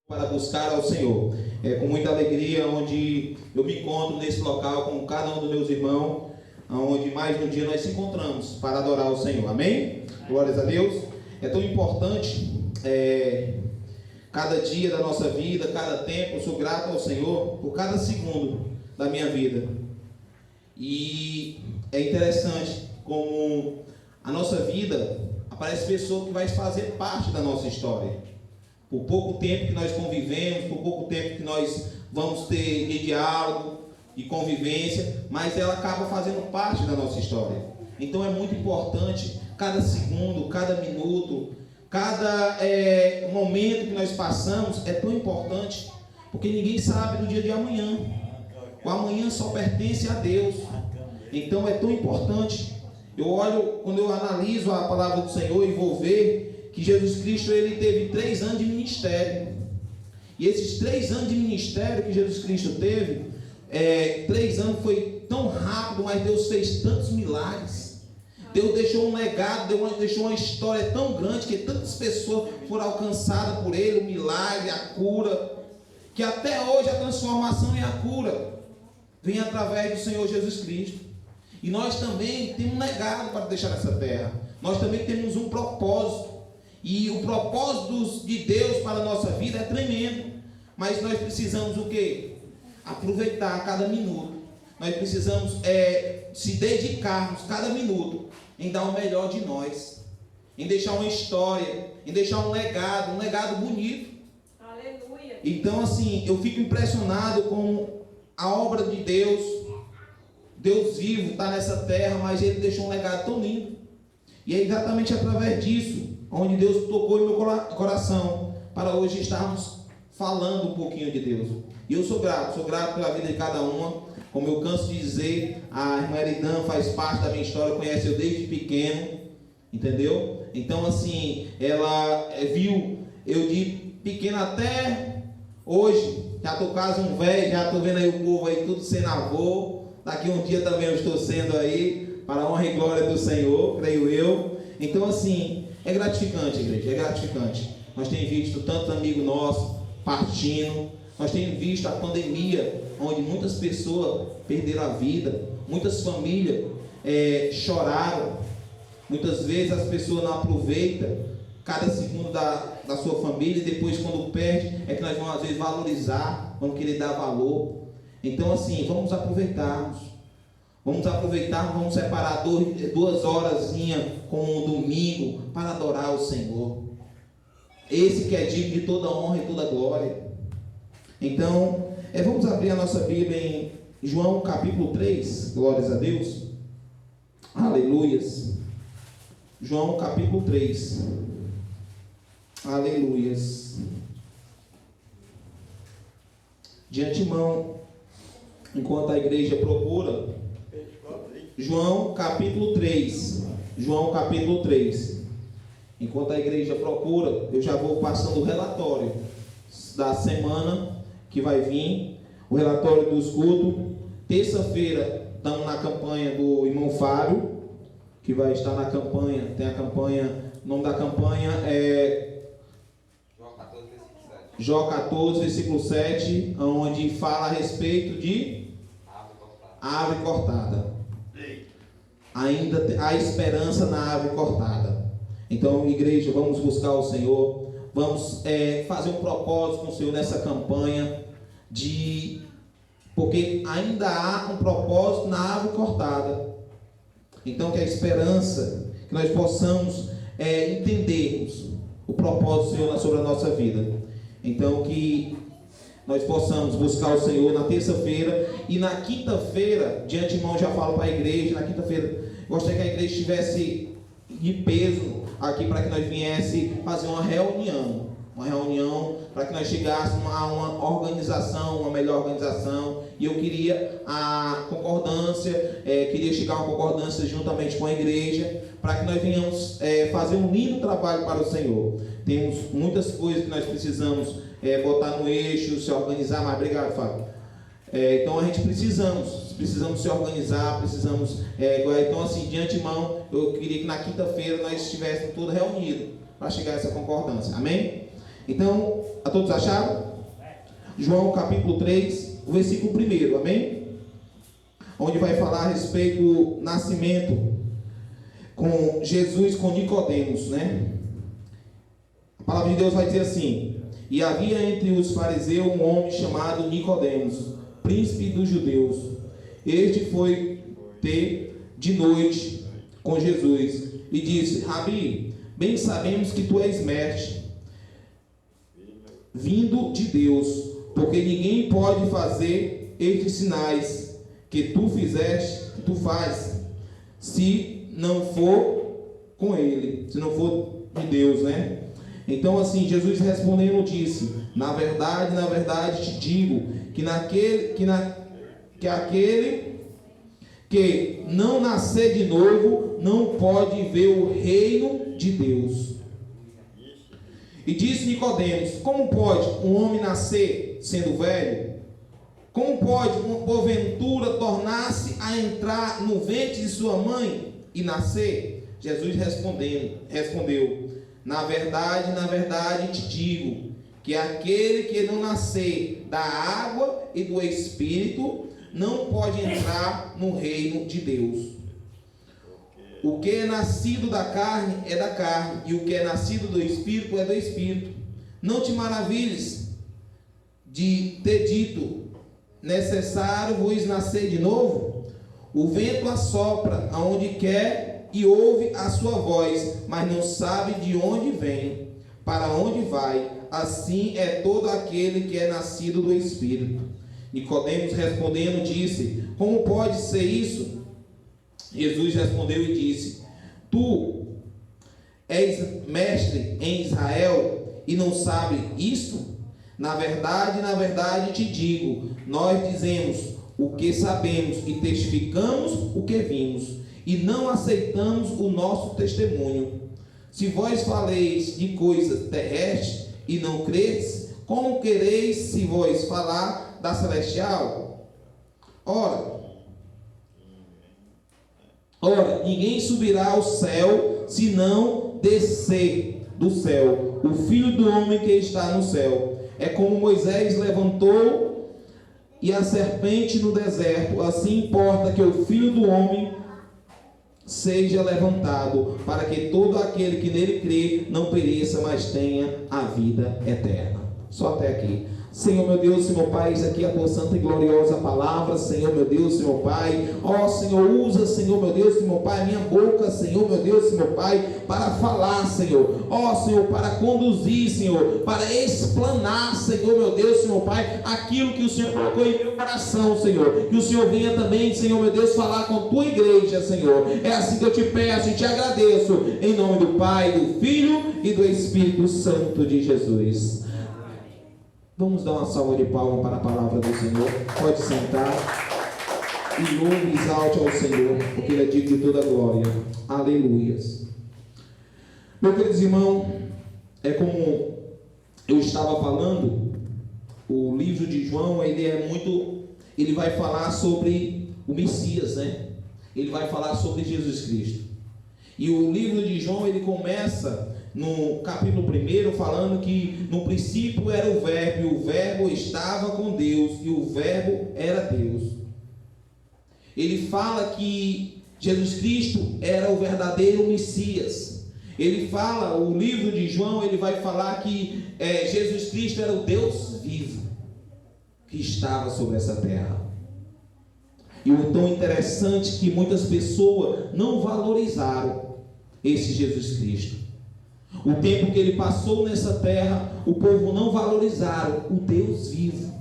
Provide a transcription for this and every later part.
para buscar ao Senhor. É com muita alegria onde eu me encontro nesse local com cada um dos meus irmãos, onde mais um dia nós se encontramos para adorar o Senhor. Amém? Glórias a Deus. É tão importante cada dia da nossa vida, cada tempo. Eu sou grato ao Senhor por cada segundo da minha vida. E é interessante como a nossa vida aparece pessoa que vai fazer parte da nossa história. Por pouco tempo que nós convivemos, por pouco tempo que nós vamos ter de diálogo e convivência, mas ela acaba fazendo parte da nossa história. Então é muito importante cada segundo, cada minuto, cada momento que nós passamos é tão importante, porque ninguém sabe do dia de amanhã. O amanhã só pertence a Deus. Então é tão importante. Eu olho, quando eu analiso a palavra do Senhor e vou ver que Jesus Cristo ele teve 3 anos de ministério. E esses 3 anos de ministério que Jesus Cristo teve, 3 anos foi tão rápido, mas Deus fez tantos milagres. Deus deixou um legado, Deus deixou uma história tão grande, que tantas pessoas foram alcançadas por Ele, o milagre, a cura, que até hoje a transformação e a cura vem através do Senhor Jesus Cristo. E nós também temos um legado para deixar nessa terra. Nós também temos um propósito. E o propósito de Deus para a nossa vida é tremendo. Mas nós precisamos o quê? Aproveitar cada minuto. Nós precisamos se dedicarmos cada minuto em dar o melhor de nós. Em deixar uma história, em deixar um legado bonito. Aleluia. Então assim, eu fico impressionado com a obra de Deus. Deus vivo está nessa terra, mas Ele deixou um legado tão lindo. E é exatamente através disso onde Deus tocou em meu coração para hoje estarmos falando um pouquinho de Deus. E eu sou grato pela vida de cada uma. Como eu canso de dizer, a irmã Eridan faz parte da minha história, conhece eu desde pequeno, entendeu? Então assim, ela viu eu de pequeno até hoje. Já estou quase um velho, já estou vendo aí o povo aí tudo sendo avô. Daqui um dia também eu estou sendo aí, para a honra e glória do Senhor, creio eu. Então assim, é gratificante, igreja, é gratificante. Nós temos visto tantos amigos nossos partindo. Nós temos visto a pandemia, onde muitas pessoas perderam a vida. Muitas famílias choraram. Muitas vezes as pessoas não aproveitam cada segundo da sua família. E depois, quando perde, é que nós vamos às vezes valorizar, vamos querer dar valor. Então assim, vamos aproveitarmos. Vamos separar 2 horas com um domingo para adorar o Senhor. Esse que é digno de toda honra e toda glória. Então, vamos abrir a nossa Bíblia em João capítulo 3. Glórias a Deus. Aleluias. João capítulo 3. Aleluias. De antemão, enquanto a igreja procura, João capítulo 3. João capítulo 3. Enquanto a igreja procura, eu já vou passando o relatório da semana que vai vir, o relatório dos cultos. Terça-feira estamos na campanha do irmão Fábio, que vai estar na campanha. Tem a campanha, o nome da campanha é Jó 14, versículo 7, onde fala a respeito de árvore cortada. Ainda há esperança na árvore cortada. Então, igreja, vamos buscar o Senhor. Vamos fazer um propósito com o Senhor nessa campanha. Porque ainda há um propósito na árvore cortada. Então, que a esperança, que nós possamos entendermos o propósito do Senhor sobre a nossa vida. Então, que nós possamos buscar o Senhor na terça-feira. E na quinta-feira, de antemão já falo para a igreja, na quinta-feira, gostaria que a igreja estivesse de peso aqui para que nós viesse fazer uma reunião para que nós chegássemos a uma organização, uma melhor organização. E eu queria a concordância, queria chegar a uma concordância juntamente com a igreja, para que nós venhamos fazer um lindo trabalho para o Senhor. Temos muitas coisas que nós precisamos botar no eixo, se organizar mais. Obrigado, Fábio. Então a gente precisamos se organizar, então assim, de antemão, eu queria que na quinta-feira nós estivéssemos todos reunidos para chegar a essa concordância, amém? Então, a todos acharam? João capítulo 3, o versículo 1, amém? Onde vai falar a respeito do nascimento com Jesus, com Nicodemos, né? A palavra de Deus vai dizer assim: e havia entre os fariseus um homem chamado Nicodemos, príncipe dos judeus. Este foi ter de noite com Jesus e disse: Rabi, bem sabemos que tu és mestre, vindo de Deus, porque ninguém pode fazer estes sinais que tu fizeste, que tu fazes, se não for com ele, se não for de Deus, né? Então assim, Jesus respondendo disse: na verdade te digo, que aquele que não nascer de novo não pode ver o reino de Deus. E disse Nicodemos: como pode um homem nascer sendo velho? Como pode, porventura, tornar-se a entrar no ventre de sua mãe e nascer? Jesus respondeu: na verdade te digo, que aquele que não nascer da água e do Espírito não pode entrar no reino de Deus. O que é nascido da carne é da carne, e o que é nascido do Espírito é do Espírito. Não te maravilhes de ter dito: necessário vos nascer de novo? O vento assopra aonde quer e ouve a sua voz, mas não sabe de onde vem, para onde vai. Assim é todo aquele que é nascido do Espírito. Nicodemos respondendo disse: como pode ser isso? Jesus respondeu e disse: tu és mestre em Israel e não sabe isto? Na verdade te digo, nós dizemos o que sabemos e testificamos o que vimos, e não aceitamos o nosso testemunho. Se vós faleis de coisas terrestres e não credes, como quereis se vós falar da celestial? Ora, ninguém subirá ao céu, se não descer do céu o Filho do homem que está no céu. É como Moisés levantou e a serpente no deserto, assim importa que o Filho do homem seja levantado, para que todo aquele que nele crê não pereça, mas tenha a vida eterna. Só até aqui. Senhor meu Deus, Senhor Pai, isso aqui é a tua santa e gloriosa palavra, Senhor meu Deus, Senhor Pai. Ó Senhor, usa, Senhor meu Deus, Senhor Pai, minha boca, Senhor meu Deus, Senhor Pai, para falar, Senhor. Ó Senhor, para conduzir, Senhor, para explanar, Senhor meu Deus, Senhor Pai, aquilo que o Senhor colocou em meu coração, Senhor. Que o Senhor venha também, Senhor meu Deus, falar com a tua igreja, Senhor. É assim que eu te peço e te agradeço, em nome do Pai, do Filho e do Espírito Santo de Jesus. Vamos dar uma salva de palmas para a palavra do Senhor. Pode sentar. E louve e exalte ao Senhor, porque Ele é digno de toda a glória. Aleluias. Meu querido irmão, é como eu estava falando, o livro de João, ele vai falar sobre o Messias, né? Ele vai falar sobre Jesus Cristo. E o livro de João, ele começa no capítulo 1, falando que no princípio era o Verbo, e o Verbo estava com Deus, e o Verbo era Deus. Ele fala que Jesus Cristo era o verdadeiro Messias. Ele fala, o livro de João, ele vai falar que Jesus Cristo era o Deus vivo, que estava sobre essa terra. E o tão interessante que muitas pessoas não valorizaram esse Jesus Cristo. O tempo que ele passou nessa terra, o povo não valorizaram o Deus vivo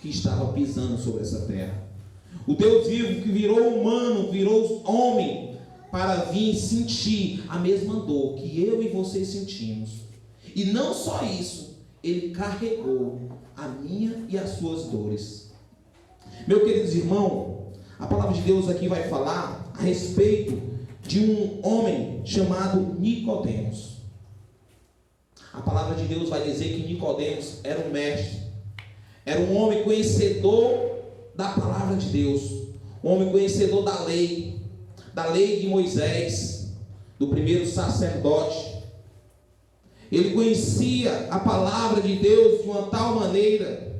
que estava pisando sobre essa terra. O Deus vivo que virou humano, virou homem, para vir sentir a mesma dor que eu e você sentimos. E não só isso, ele carregou a minha e as suas dores. Meu queridos irmãos, a palavra de Deus aqui vai falar a respeito de um homem chamado Nicodemos. A palavra de Deus vai dizer que Nicodemos era um mestre, era um homem conhecedor da palavra de Deus, um homem conhecedor da lei de Moisés, do primeiro sacerdote. ele conhecia a palavra de Deus de uma tal maneira.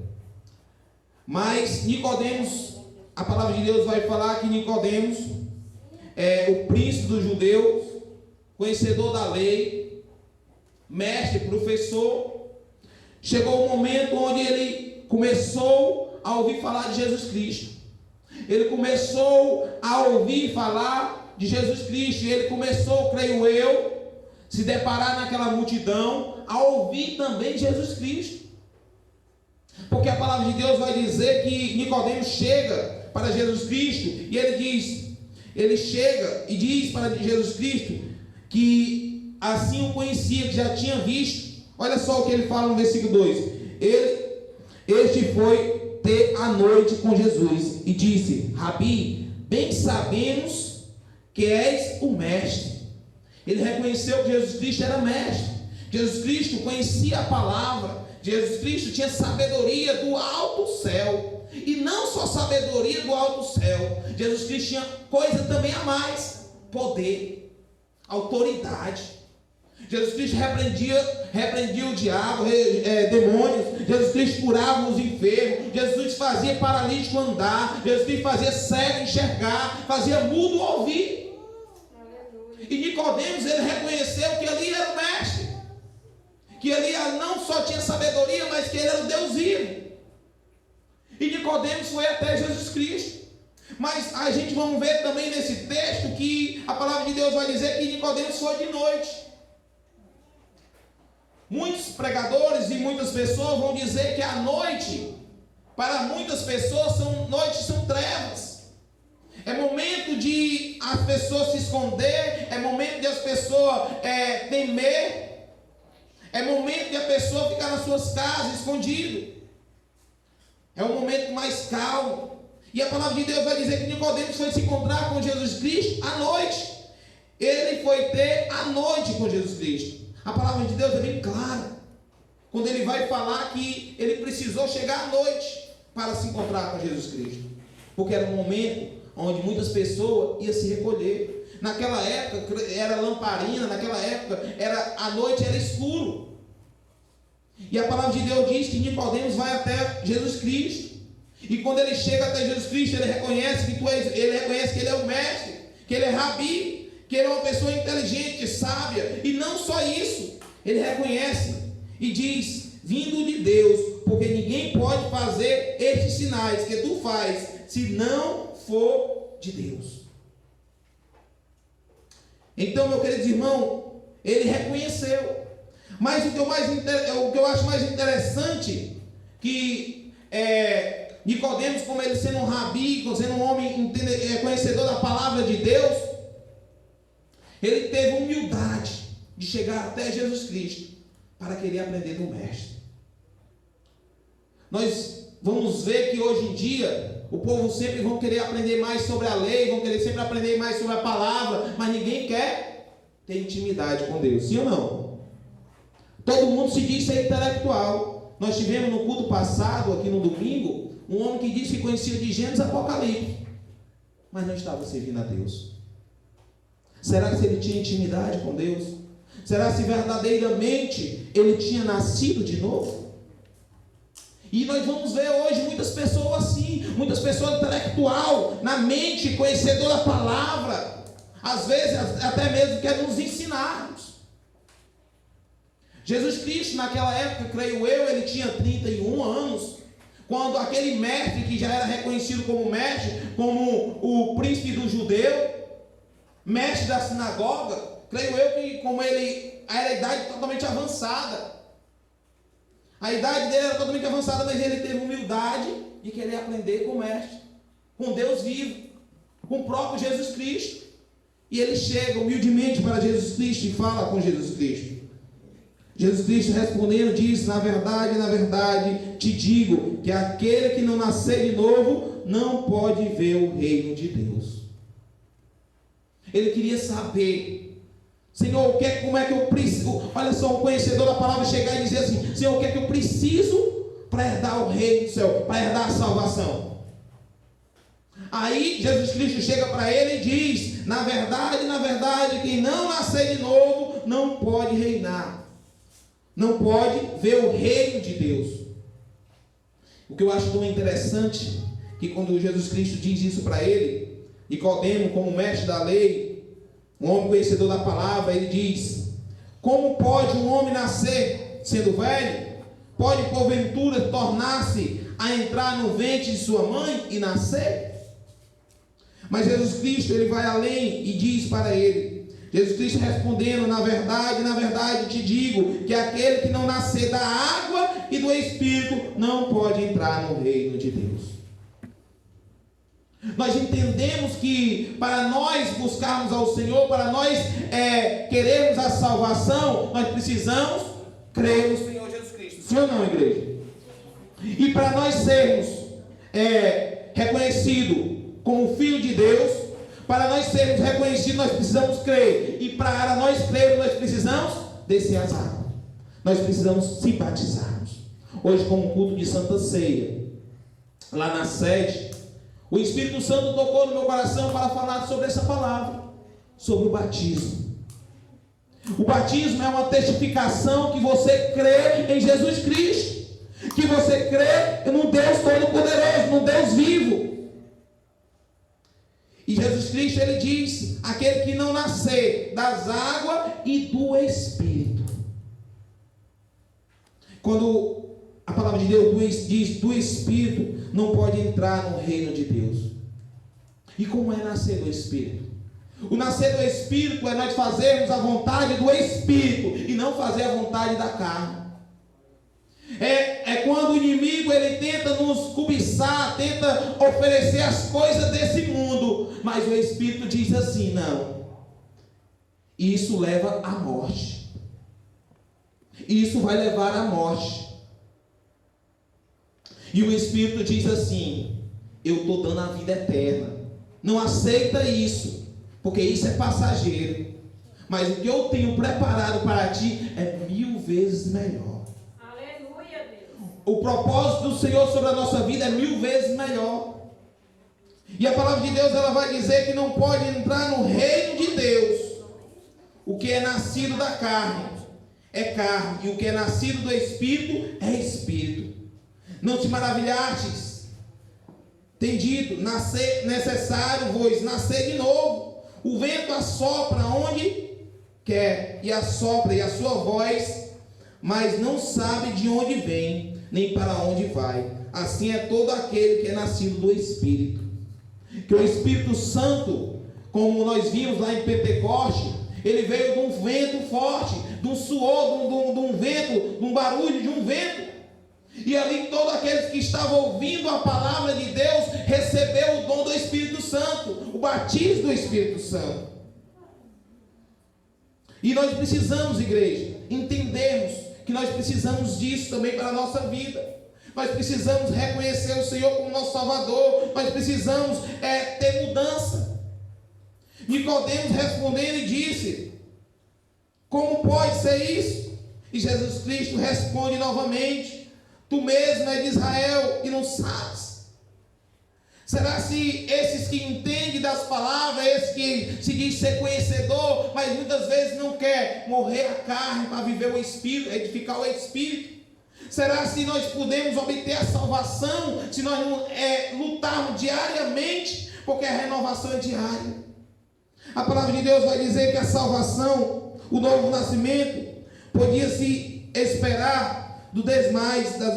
Mas Nicodemos, a palavra de Deus vai falar que Nicodemos é o príncipe dos judeus, conhecedor da lei, mestre, professor. Chegou um momento onde ele começou a ouvir falar de Jesus Cristo. Ele começou a ouvir falar de Jesus Cristo. E ele começou, creio eu, se deparar naquela multidão, a ouvir também Jesus Cristo. Porque a palavra de Deus vai dizer que Nicodemos chega para Jesus Cristo e ele chega e diz para Jesus Cristo que assim o conhecia, que já tinha visto. Olha só o que ele fala no versículo 2. Este foi ter a noite com Jesus e disse: Rabi, bem sabemos que és o mestre. Ele reconheceu que Jesus Cristo era mestre. Jesus Cristo conhecia a palavra. Jesus Cristo tinha sabedoria do alto céu. E não só sabedoria do alto céu. Jesus Cristo tinha coisa também a mais: poder, autoridade. Jesus Cristo repreendia o diabo, demônios. Jesus Cristo curava os enfermos. Jesus Cristo fazia paralítico andar. Jesus Cristo fazia cego enxergar, fazia mudo ouvir. E Nicodemos, ele reconheceu que ali era o mestre, que ali não só tinha sabedoria, mas que ele era o Deus vivo. E Nicodemos foi até Jesus Cristo. Mas a gente vamos ver também nesse texto que a palavra de Deus vai dizer que Nicodemos foi de noite. Muitos pregadores e muitas pessoas vão dizer que a noite, para muitas pessoas, noites são trevas. É momento de as pessoas se esconder, é momento de as pessoas temer, é momento de a pessoa ficar nas suas casas escondido. É um momento mais calmo. E a palavra de Deus vai dizer que Nicodemos foi se encontrar com Jesus Cristo à noite. Ele foi ter a noite com Jesus Cristo. A palavra de Deus é bem clara, quando ele vai falar que ele precisou chegar à noite para se encontrar com Jesus Cristo, porque era um momento onde muitas pessoas iam se recolher. Naquela época era lamparina, naquela época a noite era escuro. E a palavra de Deus diz que Nicodemos vai até Jesus Cristo. E quando ele chega até Jesus Cristo, ele reconhece que ele é o mestre, que ele é Rabi, que ele é uma pessoa inteligente, sábia. E não só isso, ele reconhece e diz: vindo de Deus, porque ninguém pode fazer estes sinais que tu faz, se não for de Deus. Então, meu querido irmão, ele reconheceu. Mas o que eu acho mais interessante, que Nicodemos, como ele sendo um rabi, sendo um homem conhecedor da palavra de Deus, ele teve humildade de chegar até Jesus Cristo para querer aprender do mestre. Nós vamos ver que hoje em dia o povo sempre vão querer aprender mais sobre a lei, vão querer sempre aprender mais sobre a palavra, mas ninguém quer ter intimidade com Deus, sim ou não? Todo mundo se diz ser intelectual. Nós tivemos no culto passado, aqui no domingo, um homem que disse que conhecia de Gênesis e Apocalipse, mas não estava servindo a Deus. Será que ele tinha intimidade com Deus? Será se verdadeiramente ele tinha nascido de novo? E nós vamos ver hoje muitas pessoas assim, muitas pessoas intelectual, na mente, conhecedor da palavra, às vezes até mesmo quer nos ensinarmos. Jesus Cristo, naquela época, creio eu, ele tinha 31 anos, quando aquele mestre, que já era reconhecido como mestre, como o príncipe do judeu, mestre da sinagoga, creio eu que como ele era a idade totalmente avançada, a idade dele era totalmente avançada, mas ele teve humildade de querer aprender com o mestre, com Deus vivo, com o próprio Jesus Cristo. E ele chega humildemente para Jesus Cristo e fala com Jesus Cristo. Jesus Cristo respondendo diz: na verdade te digo que aquele que não nascer de novo não pode ver o reino de Deus. Ele queria saber: Senhor, como é que eu preciso? Olha só, o conhecedor da palavra chegar e dizer assim: Senhor, o que é que eu preciso para herdar o reino do céu, para herdar a salvação? Aí Jesus Cristo chega para ele e diz: na verdade, quem não nascer de novo não pode reinar. não pode ver o reino de Deus. O que eu acho tão interessante, que quando Jesus Cristo diz isso para ele, Nicodemo, como mestre da lei, um homem conhecedor da palavra, ele diz: como pode um homem nascer sendo velho? Pode porventura tornar-se a entrar no ventre de sua mãe e nascer? Mas Jesus Cristo, ele vai além e diz para ele, Jesus Cristo respondendo: na verdade te digo, que aquele que não nascer da água e do Espírito não pode entrar no reino de Deus. Nós entendemos que para nós buscarmos ao Senhor, para nós querermos a salvação, nós precisamos crer no Senhor Jesus Cristo. Sim ou não, igreja? E para nós sermos reconhecidos como filho de Deus, para nós sermos reconhecidos, nós precisamos crer. E para nós crermos, nós precisamos descer as águas. Nós precisamos se batizarmos. Hoje, como culto de Santa Ceia, lá na sede, o Espírito Santo tocou no meu coração para falar sobre essa palavra, sobre o batismo. O batismo é uma testificação que você crê em Jesus Cristo, que você crê num Deus Todo-Poderoso, num Deus vivo. E Jesus Cristo, ele diz: aquele que não nascer das águas e do Espírito. Quando a palavra de Deus diz do Espírito, não pode entrar no reino de Deus. E como é nascer do Espírito? O nascer do Espírito é nós fazermos a vontade do Espírito e não fazer a vontade da carne. É quando o inimigo ele tenta nos cobiçar, tenta oferecer as coisas desse mundo, mas o Espírito diz assim: não, isso leva à morte, isso vai levar à morte. E o Espírito diz assim: eu estou dando a vida eterna, não aceita isso, porque isso é passageiro, mas o que eu tenho preparado para ti é 1000 vezes melhor. O propósito do Senhor sobre a nossa vida é 1000 vezes melhor. E a palavra de Deus, ela vai dizer que não pode entrar no reino de Deus o que é nascido da carne é carne, e o que é nascido do Espírito é Espírito. Não te maravilhastes, tem dito, nascer necessário vos nascer de novo. O vento assopra onde quer, e assopra e a sua voz, mas não sabe de onde vem, nem para onde vai. Assim é todo aquele que é nascido do Espírito. Que o Espírito Santo, como nós vimos lá em Pentecoste, ele veio de um vento forte, de um suor, de um vento, de um barulho de um vento. E ali todos aqueles que estavam ouvindo a palavra de Deus recebeu o dom do Espírito Santo, o batismo do Espírito Santo. E nós precisamos, igreja, entendermos que nós precisamos disso também para a nossa vida. Nós precisamos reconhecer o Senhor como nosso Salvador. Nós precisamos ter mudança. Nicodemo respondendo e disse: como pode ser isso? E Jesus Cristo responde novamente: tu mesmo és de Israel e não sabes? Será se esses que entendem das palavras, esses que se diz ser conhecedor, mas muitas vezes não quer morrer a carne para viver o Espírito, edificar o Espírito? Será se nós podemos obter a salvação se nós não lutarmos diariamente? Porque a renovação é diária. A palavra de Deus vai dizer que a salvação, o novo nascimento, podia se esperar do desmais da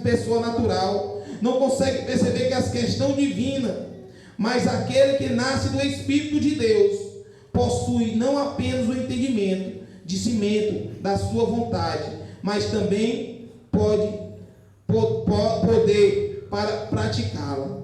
pessoa natural. Não consegue perceber que é a questão divina, mas aquele que nasce do Espírito de Deus possui não apenas o entendimento, discernimento da sua vontade, mas também poder para praticá-la.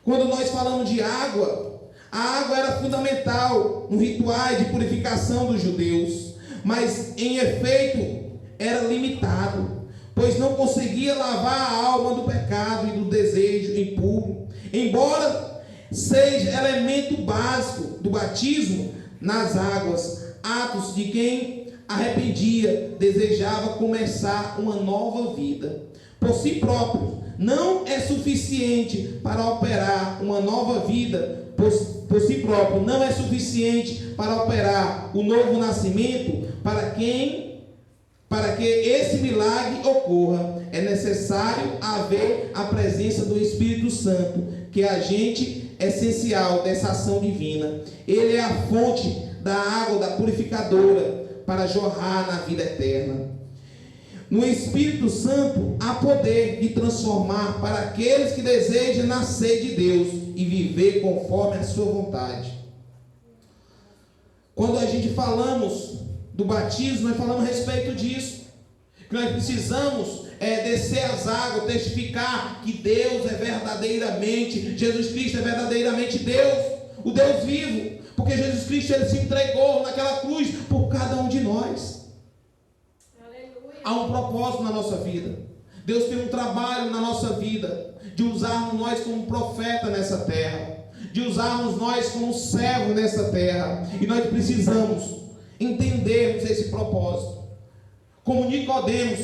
Quando nós falamos de água, a água era fundamental no ritual de purificação dos judeus, mas em efeito era limitado, pois não conseguia lavar a alma do pecado e do desejo impuro. Embora seja elemento básico do batismo nas águas, atos de quem arrependia, desejava começar uma nova vida. Por si próprio, não é suficiente para operar uma nova vida, por si próprio, não é suficiente para operar o novo nascimento para Para que esse milagre ocorra, é necessário haver a presença do Espírito Santo, que é agente essencial dessa ação divina. Ele é a fonte da água da purificadora para jorrar na vida eterna. No Espírito Santo há poder de transformar para aqueles que desejam nascer de Deus e viver conforme a sua vontade. Quando a gente falamos do batismo, nós falamos a respeito disso, que nós precisamos descer as águas, testificar que Deus é verdadeiramente, Jesus Cristo é verdadeiramente Deus, o Deus vivo, porque Jesus Cristo ele se entregou naquela cruz por cada um de nós. Aleluia. Há um propósito na nossa vida. Deus tem um trabalho na nossa vida, de usarmos nós como profeta nessa terra, de usarmos nós como servo nessa terra, e nós precisamos entendermos esse propósito. Como Nicodemos,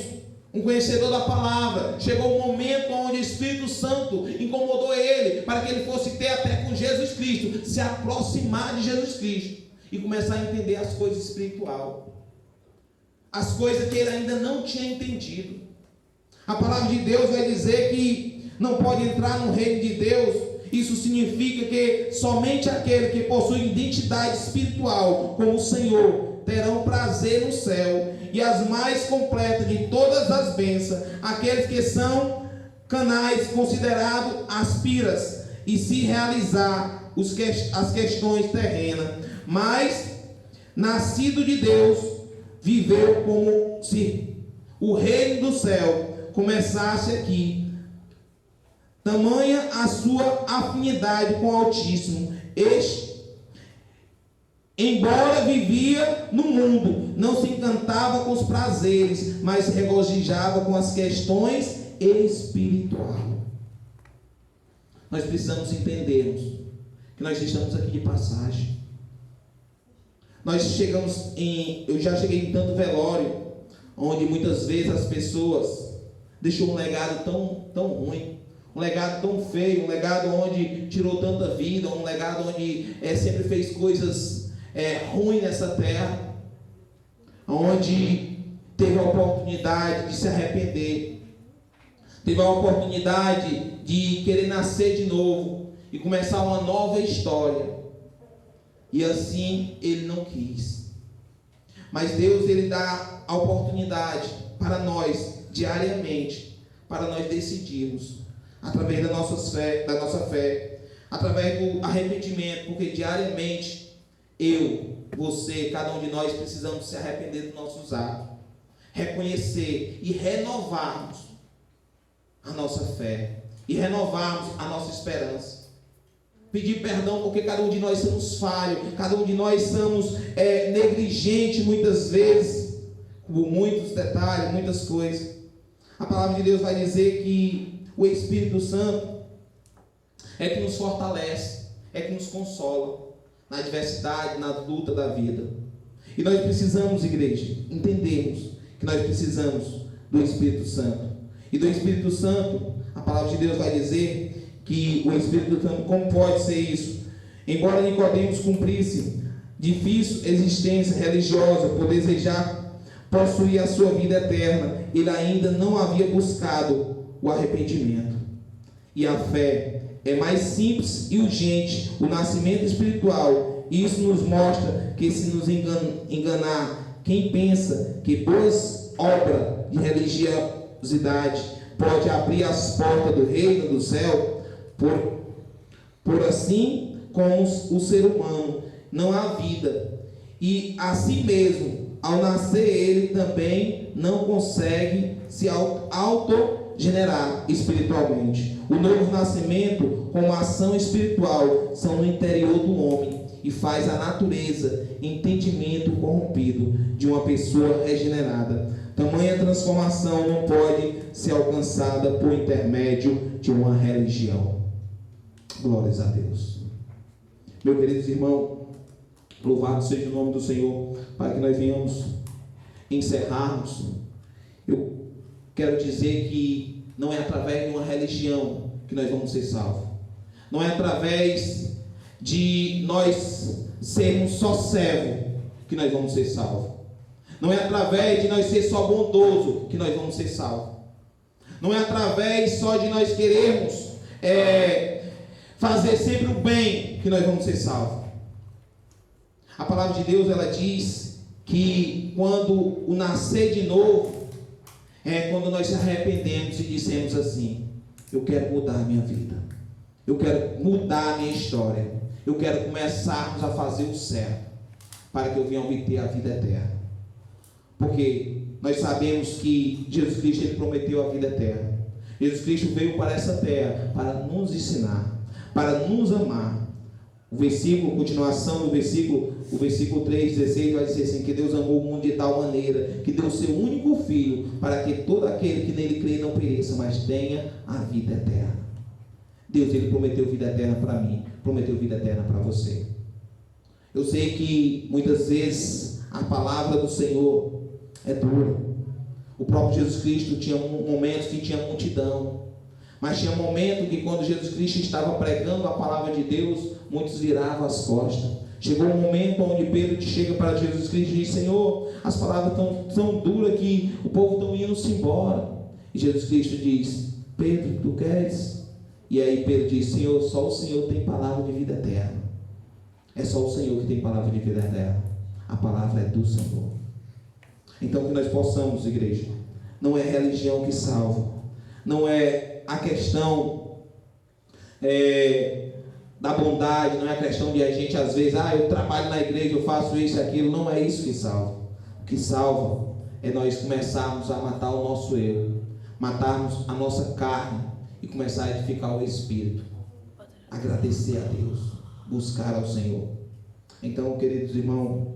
um conhecedor da palavra, chegou um momento onde o Espírito Santo incomodou ele, para que ele fosse ter até com Jesus Cristo, se aproximar de Jesus Cristo, e começar a entender as coisas espirituais, as coisas que ele ainda não tinha entendido. A palavra de Deus vai dizer que não pode entrar no reino de Deus. Isso significa que somente aquele que possui identidade espiritual com o Senhor terão prazer no céu, e as mais completas de todas as bênçãos, aqueles que são canais considerados aspiras, e se realizar as questões terrenas, mas nascido de Deus, viveu como se o reino do céu começasse aqui. Tamanha a sua afinidade com o Altíssimo, embora vivia no mundo, não se encantava com os prazeres, mas se regozijava com as questões espirituais. Nós precisamos entendermos que nós estamos aqui de passagem. Eu já cheguei em tanto velório, onde muitas vezes as pessoas deixou um legado tão ruim, um legado tão feio, um legado onde tirou tanta vida, um legado onde sempre fez coisas ruins nessa terra, onde teve a oportunidade de se arrepender, teve a oportunidade de querer nascer de novo e começar uma nova história, e assim ele não quis. Mas Deus, ele dá a oportunidade para nós diariamente, para nós decidirmos, através da nossa fé, através do arrependimento, porque diariamente eu, você, cada um de nós precisamos se arrepender dos nossos atos, reconhecer e renovarmos a nossa fé, e renovarmos a nossa esperança, pedir perdão, porque cada um de nós somos falhos, cada um de nós somos negligentes muitas vezes, por muitos detalhes, muitas coisas. A palavra de Deus vai dizer que o Espírito Santo é que nos fortalece, é que nos consola na adversidade, na luta da vida. E nós precisamos, igreja, entendermos que nós precisamos do Espírito Santo. E do Espírito Santo, a palavra de Deus vai dizer que o Espírito Santo, como pode ser isso? Embora Nicodemos cumprisse difícil existência religiosa por desejar possuir a sua vida eterna, ele ainda não havia buscado o arrependimento. E a fé é mais simples e urgente, o nascimento espiritual. Isso nos mostra que, se nos enganar quem pensa que boas obras de religiosidade pode abrir as portas do reino do céu, por assim como o ser humano não há vida, e assim mesmo, ao nascer ele também não consegue se autogenerar espiritualmente. O novo nascimento, como ação espiritual, são no interior do homem, e faz a natureza, entendimento corrompido de uma pessoa regenerada. Tamanha transformação não pode ser alcançada por intermédio de uma religião. Glórias a Deus. Meus queridos irmãos, louvado seja o nome do Senhor, para que nós venhamos encerrarmos. Eu quero dizer que não é através de uma religião que nós vamos ser salvos. Não é através de nós sermos só servo que nós vamos ser salvos. Não é através de nós ser só bondoso que nós vamos ser salvos. Não é através só de nós querermos fazer sempre o bem que nós vamos ser salvos. A palavra de Deus, ela diz que quando o nascer de novo é quando nós se arrependemos e dizemos assim: eu quero mudar a minha vida, eu quero mudar a minha história, eu quero começarmos a fazer o certo para que eu venha obter a vida eterna. Porque nós sabemos que Jesus Cristo, ele prometeu a vida eterna. Jesus Cristo veio para essa terra para nos ensinar, para nos amar. O versículo, continuação do versículo, o versículo 3,16 vai dizer assim: que Deus amou o mundo de tal maneira que deu o seu único Filho, para que todo aquele que nele crê não pereça, mas tenha a vida eterna. Deus, ele prometeu vida eterna para mim, prometeu vida eterna para você. Eu sei que muitas vezes a palavra do Senhor é dura. O próprio Jesus Cristo tinha momentos que tinha multidão, mas tinha momentos que quando Jesus Cristo estava pregando a palavra de Deus, muitos viravam as costas. Chegou um momento onde Pedro chega para Jesus Cristo e diz: Senhor, as palavras estão tão duras que o povo está indo-se embora. E Jesus Cristo diz: Pedro, tu queres? E aí Pedro diz: Senhor, só o Senhor tem palavra de vida eterna. É só o Senhor que tem palavra de vida eterna. A palavra é do Senhor. Então que nós possamos, igreja, não é religião que salva, não é a questão da bondade, não é a questão de a gente às vezes, eu trabalho na igreja, eu faço isso e aquilo. Não é isso que salva. O que salva é nós começarmos a matar o nosso eu, matarmos a nossa carne e começar a edificar o Espírito, agradecer a Deus, buscar ao Senhor. Então, queridos irmãos,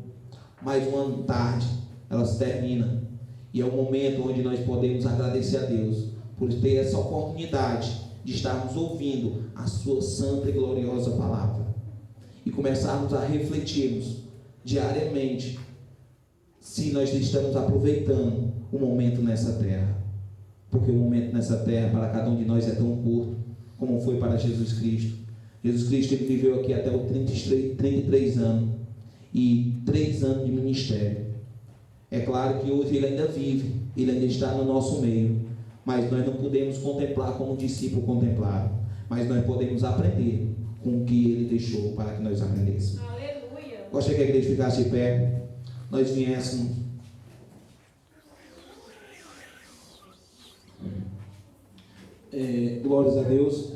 mais uma tarde ela se termina, e é um momento onde nós podemos agradecer a Deus por ter essa oportunidade de estarmos ouvindo a sua santa e gloriosa palavra e começarmos a refletirmos diariamente se nós estamos aproveitando o momento nessa terra, porque o momento nessa terra para cada um de nós é tão curto como foi para Jesus Cristo. Jesus Cristo, ele viveu aqui até os 33 anos e 3 anos de ministério. É claro que hoje ele ainda vive, ele ainda está no nosso meio, mas nós não podemos contemplar como o discípulo contemplaram, mas nós podemos aprender com o que ele deixou para que nós aprendêssemos. Aleluia! Gostaria que a igreja ficasse de pé, nós viéssemos. Glórias a Deus.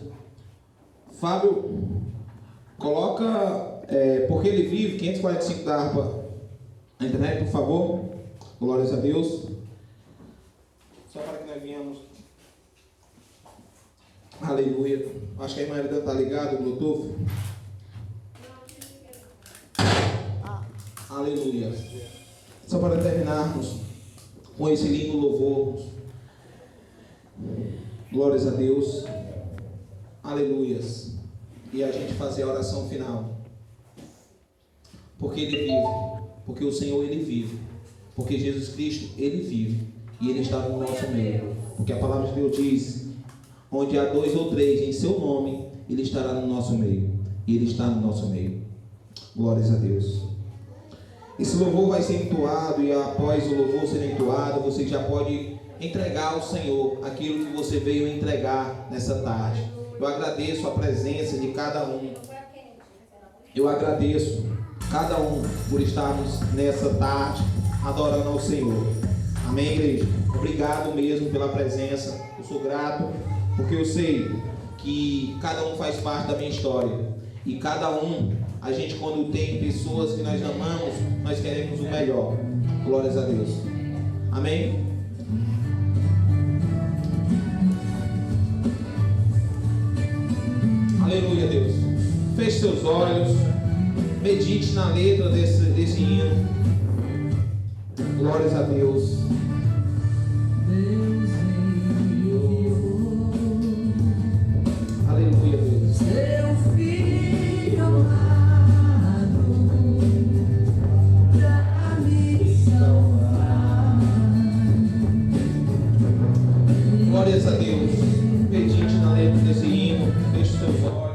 Fábio, coloca Porque Ele Vive, 545 da harpa na internet, por favor. Glórias a Deus. Só para que nós venhamos. Aleluia. Acho que a irmã Herida está ligada, o Bluetooth. Aleluia. Só para terminarmos com esse lindo louvor. Glórias a Deus. Aleluias. E a gente fazer a oração final. Porque Ele vive. Porque o Senhor, Ele vive. Porque Jesus Cristo, Ele vive. E Ele está no nosso meio. Porque a palavra de Deus diz: onde há 2 ou 3 em seu nome, Ele estará no nosso meio. E Ele está no nosso meio. Glórias a Deus. Esse louvor vai ser entoado. E após o louvor ser entoado, você já pode entregar ao Senhor aquilo que você veio entregar nessa tarde. Eu agradeço a presença de cada um. Eu agradeço cada um por estarmos nessa tarde adorando ao Senhor. Amém, igreja? Obrigado mesmo pela presença. Eu sou grato porque eu sei que cada um faz parte da minha história. E cada um, a gente quando tem pessoas que nós amamos, nós queremos o melhor. Glórias a Deus. Amém? Aleluia, Deus. Feche seus olhos. Medite na letra desse hino. Glórias a Deus. Aleluia, Deus. Seu filho amado, pra me salvar. Glórias a Deus. Medite na letra desse hino. Feche seus olhos.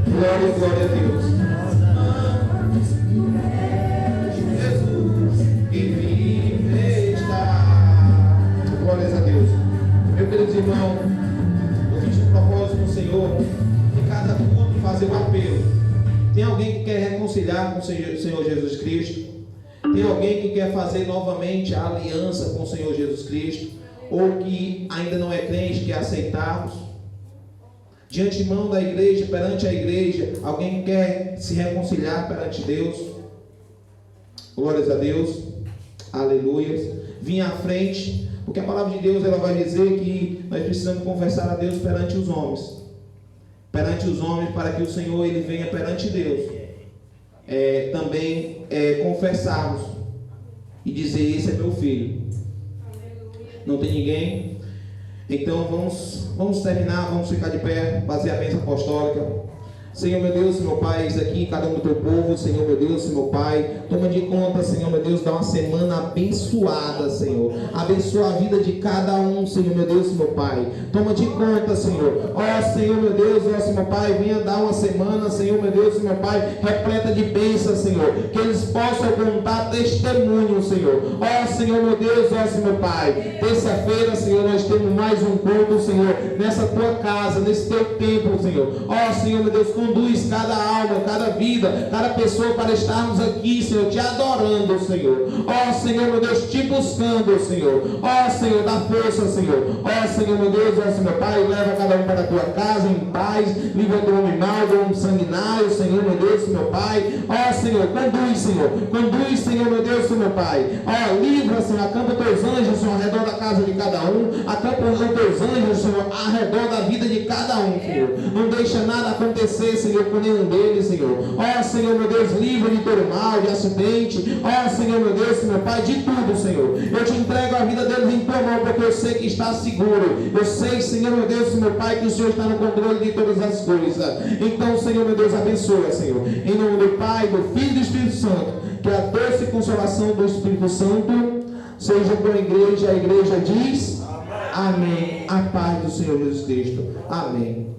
Glória, glória a Deus. Jesus que vive está. Glórias a Deus. Meus queridos irmãos, eu fiz um propósito com o Senhor em cada culto fazer um apelo. Tem alguém que quer reconciliar com o Senhor Jesus Cristo? Tem alguém que quer fazer novamente a aliança com o Senhor Jesus Cristo? Ou que ainda não é crente, quer aceitarmos? De antemão da igreja, perante a igreja, alguém quer se reconciliar perante Deus? Glórias a Deus, aleluia. Vinha à frente, porque a palavra de Deus ela vai dizer que nós precisamos confessar a Deus perante os homens. Perante os homens, para que o Senhor ele venha perante Deus. Também confessarmos e dizer: esse é meu filho. Não tem ninguém? Então vamos terminar, vamos ficar de pé, fazer a bênção apostólica. Senhor meu Deus, meu Pai, eis aqui cada um do teu povo, Senhor meu Deus, meu Pai, toma de conta, Senhor meu Deus, dá uma semana abençoada, Senhor, abençoa a vida de cada um, Senhor meu Deus, meu Pai, toma de conta, Senhor, ó Senhor meu Deus, ó meu Pai, venha dar uma semana, Senhor meu Deus, meu Pai, repleta de bênção, Senhor, que eles possam contar testemunho, Senhor, ó Senhor meu Deus, ó meu Pai, terça-feira, Senhor, nós temos mais um culto, Senhor, nessa tua casa, nesse teu templo, Senhor, ó Senhor meu Deus, conduz cada alma, cada vida, cada pessoa para estarmos aqui, Senhor, te adorando, Senhor. Ó Senhor, meu Deus, te buscando, Senhor. Ó Senhor, dá força, Senhor. Ó Senhor, meu Deus, ó Senhor, Pai, leva cada um para a tua casa em paz, livra do homem mau, do homem sanguinário, Senhor, meu Deus, meu Pai. Ó Senhor, conduz, Senhor, meu Deus, meu Pai. Ó, livra, Senhor, acampa teus anjos, Senhor, ao redor da casa de cada um, acampa os teus anjos, Senhor, ao redor da vida de cada um, Senhor. Não deixa nada acontecer, Senhor, com nenhum deles, Senhor. Ó Senhor, meu Deus, livra de todo mal, de acidente. Ó Senhor, meu Deus, meu Pai, de tudo, Senhor. Eu te entrego a vida deles em tua mão, porque eu sei que está seguro. Eu sei, Senhor, meu Deus, meu Pai, que o Senhor está no controle de todas as coisas. Então, Senhor, meu Deus, abençoa, Senhor. Em nome do Pai, do Filho e do Espírito Santo. Que a doce consolação do Espírito Santo seja com a igreja. A igreja diz: amém. A paz do Senhor Jesus Cristo. Amém.